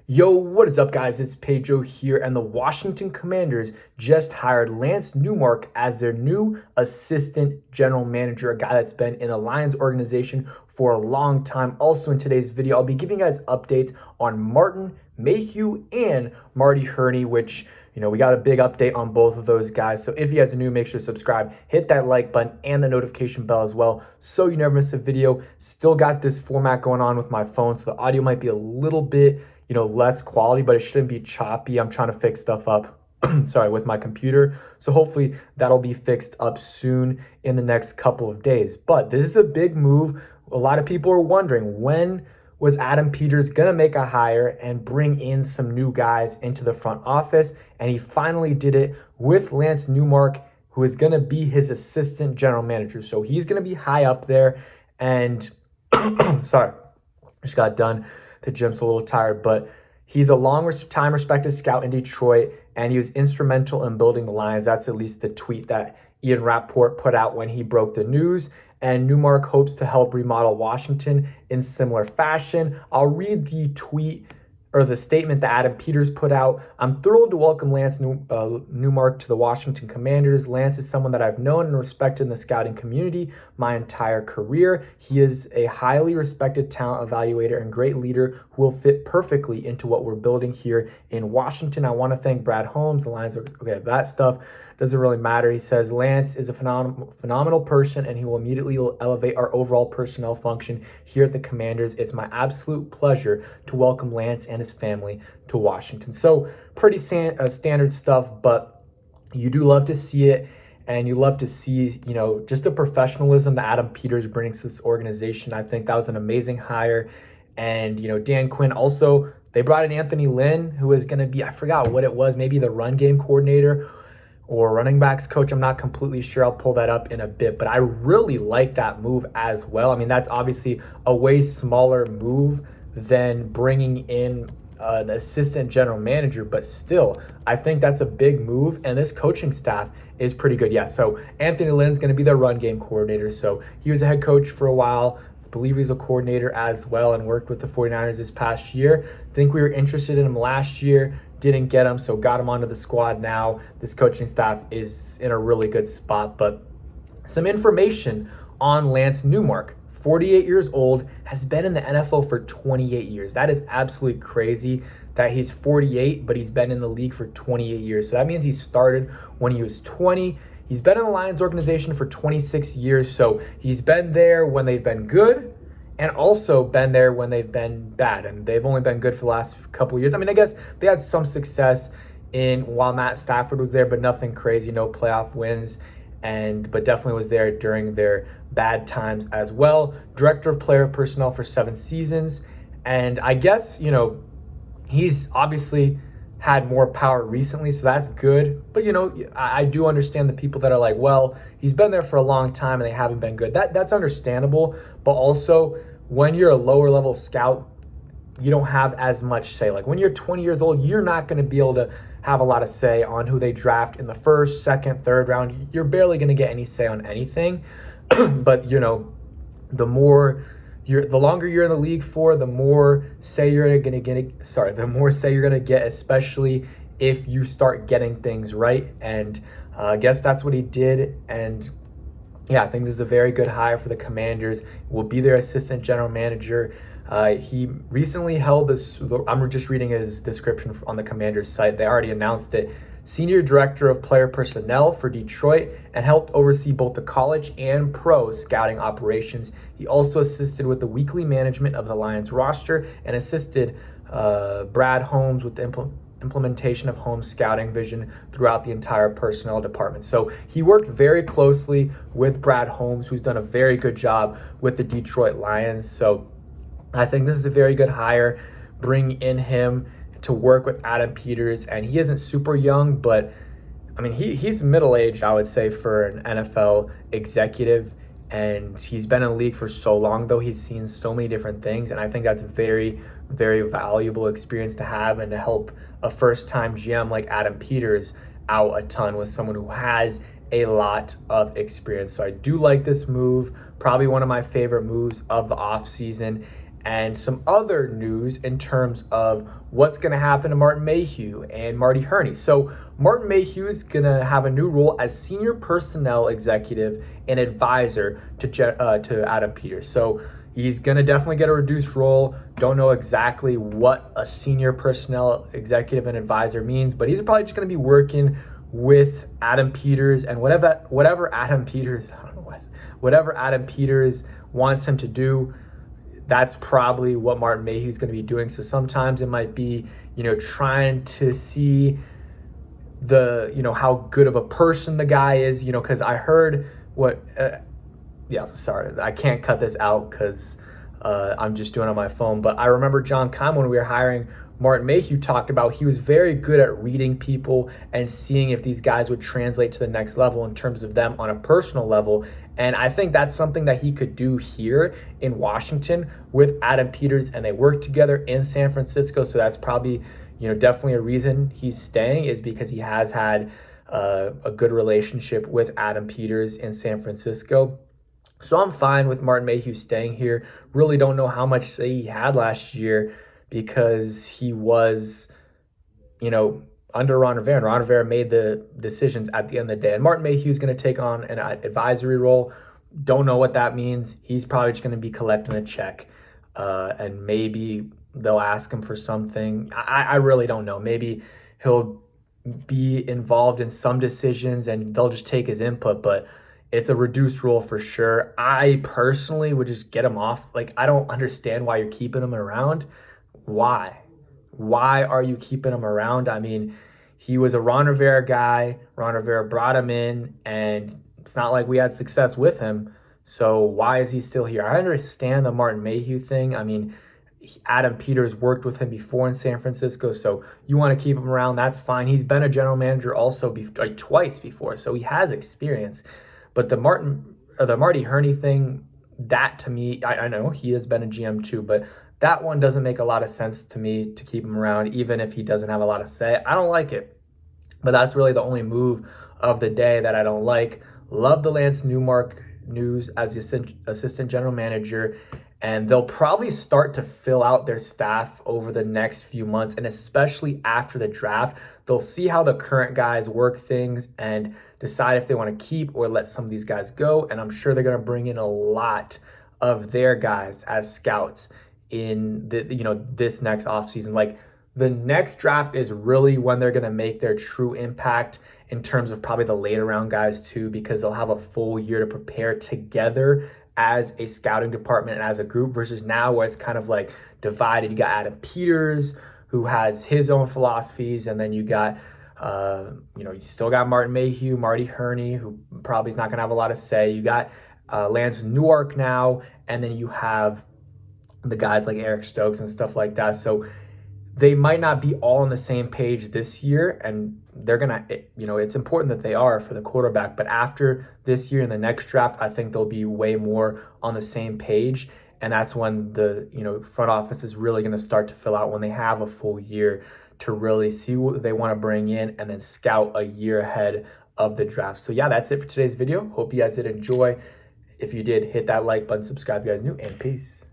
Yo, what is up, guys? It's Pedro here, and the Washington Commanders just hired Lance Newark as their new assistant general manager, a guy that's been in the Lions organization for a long time. Also, in today's video, I'll be giving you guys updates on Martin Mayhew and Marty Hurney, which we got a big update on both of those guys. So if you guys are new, make sure to subscribe, hit that like button and the notification bell as well so you never miss a video. Still got this format going on with my phone, so the audio might be a little bit less quality, but it shouldn't be choppy. I'm trying to fix stuff up, sorry, with my computer. So hopefully that'll be fixed up soon in the next couple of days. But this is a big move. A lot of people are wondering, when was Adam Peters going to make a hire and bring in some new guys into the front office? And he finally did it with Lance Newark, who is going to be his assistant general manager. So he's going to be high up there. And sorry, just got done. The gym's a little tired, but he's a long time respected scout in Detroit, and he was instrumental in building the Lions. That's at least the tweet that Ian Rappaport put out when he broke the news. And Newmark hopes to help remodel Washington in similar fashion. I'll read the tweet or the statement that Adam Peters put out. I'm thrilled to welcome Lance Newmark to the Washington Commanders. Lance is someone that I've known and respected in the scouting community my entire career. He is a highly respected talent evaluator and great leader who will fit perfectly into what we're building here in Washington. I want to thank Brad Holmes, the Lions. Okay, that stuff doesn't really matter. He says Lance is a phenomenal person, and he will immediately elevate our overall personnel function here at the Commanders. It's my absolute pleasure to welcome Lance and his family to Washington. So pretty standard stuff, but you do love to see it, and you love to see, just the professionalism that Adam Peters brings to this organization. I think that was an amazing hire. And, Dan Quinn also, they brought in Anthony Lynn, who is going to be, I forgot what it was, maybe the run game coordinator or running backs coach. I'm not completely sure. I'll pull that up in a bit, but I really like that move as well. I mean, that's obviously a way smaller move than bringing in an assistant general manager, but still, I think that's a big move, and this coaching staff is pretty good. Yeah, so Anthony Lynn's going to be their run game coordinator. So he was a head coach for a while. I believe he's a coordinator as well and worked with the 49ers this past year. I think we were interested in him last year. Didn't get him, so got him onto the squad now. This coaching staff is in a really good spot. But some information on Lance Newark, 48 years old, has been in the NFL for 28 years. That is absolutely crazy that he's 48, but he's been in the league for 28 years. So that means he started when he was 20. He's been in the Lions organization for 26 years, so he's been there when they've been good, and also been there when they've been bad, and they've only been good for the last couple of years. I mean, I guess they had some success while Matt Stafford was there, but nothing crazy, no playoff wins, but definitely was there during their bad times as well. Director of player personnel for 7 seasons, and I guess, he's obviously had more power recently, so that's good. But, I do understand the people that are like, well, he's been there for a long time and they haven't been good. That's understandable, but also when you're a lower level scout, you don't have as much say. Like when you're 20 years old, you're not going to be able to have a lot of say on who they draft in the first, second, third round. You're barely going to get any say on anything. But, the longer you're in the league for, the more say you're gonna get, especially if you start getting things right. And I guess that's what he did. And yeah, I think this is a very good hire for the Commanders. Will be their assistant general manager. He recently held this, I'm just reading his description on the Commanders site. They already announced it. Senior Director of Player Personnel for Detroit, and helped oversee both the college and pro scouting operations. He also assisted with the weekly management of the Lions roster and assisted Brad Holmes with the implementation of Holmes' scouting vision throughout the entire personnel department. So he worked very closely with Brad Holmes, who's done a very good job with the Detroit Lions. So I think this is a very good hire. Bring in him to work with Adam Peters, and he isn't super young, but I mean, he's middle-aged, I would say, for an NFL executive, and he's been in the league for so long, though. He's seen so many different things, and I think that's a very, very valuable experience to have and to help a first-time GM like Adam Peters out a ton with someone who has a lot of experience. So I do like this move, probably one of my favorite moves of the offseason. and some other news in terms of what's going to happen to Martin Mayhew and Marty Herney. So Martin Mayhew is going to have a new role as senior personnel executive and advisor to Adam Peters. So he's going to definitely get a reduced role. Don't know exactly what a senior personnel executive and advisor means, but he's probably just going to be working with Adam Peters and whatever Adam Peters, I don't know whatever Adam Peters wants him to do. That's probably what Martin Mayhew is going to be doing. So sometimes it might be, trying to see how good of a person the guy is, because I heard sorry, I can't cut this out because I'm just doing it on my phone. But I remember John Keim, when we were hiring Martin Mayhew, talked about he was very good at reading people and seeing if these guys would translate to the next level in terms of them on a personal level. And I think that's something that he could do here in Washington with Adam Peters, and they work together in San Francisco. So that's probably, definitely a reason he's staying, is because he has had a good relationship with Adam Peters in San Francisco. So I'm fine with Martin Mayhew staying here. Really don't know how much say he had last year because he was, under Ron Rivera. And Ron Rivera made the decisions at the end of the day. And Martin Mayhew is going to take on an advisory role. Don't know what that means. He's probably just going to be collecting a check. And maybe they'll ask him for something. I really don't know. Maybe he'll be involved in some decisions and they'll just take his input. But it's a reduced role for sure. I personally would just get him off. I don't understand why you're keeping him around. Why? Why are you keeping him around? I mean, he was a Ron Rivera guy. Ron Rivera brought him in, and it's not like we had success with him. So why is he still here? I understand the Martin Mayhew thing. I mean, Adam Peters worked with him before in San Francisco, so you want to keep him around, that's fine. He's been a general manager also twice before, so he has experience. But the Marty Herney thing, that to me, I know he has been a GM too, but that one doesn't make a lot of sense to me to keep him around, even if he doesn't have a lot of say. I don't like it. But that's really the only move of the day that I don't like. Love the Lance Newark news as the assistant general manager. And they'll probably start to fill out their staff over the next few months. And especially after the draft, they'll see how the current guys work things and decide if they want to keep or let some of these guys go. And I'm sure they're going to bring in a lot of their guys as scouts in this next offseason. The next draft is really when they're going to make their true impact in terms of probably the later round guys too, because they'll have a full year to prepare together as a scouting department and as a group, versus now where it's kind of divided. You got Adam Peters, who has his own philosophies, and then you got you still got Martin Mayhew, Marty Herney, who probably is not going to have a lot of say. You got Lance Newark now, and then you have the guys like Eric Stokes and stuff like that. So they might not be all on the same page this year, and they're gonna, it's important that they are for the quarterback. But after this year and the next draft, I think they'll be way more on the same page, and that's when the front office is really gonna start to fill out, when they have a full year to really see what they want to bring in and then scout a year ahead of the draft. So yeah, that's it for today's video. Hope you guys did enjoy. If you did, hit that like button, subscribe if you guys are new, and peace.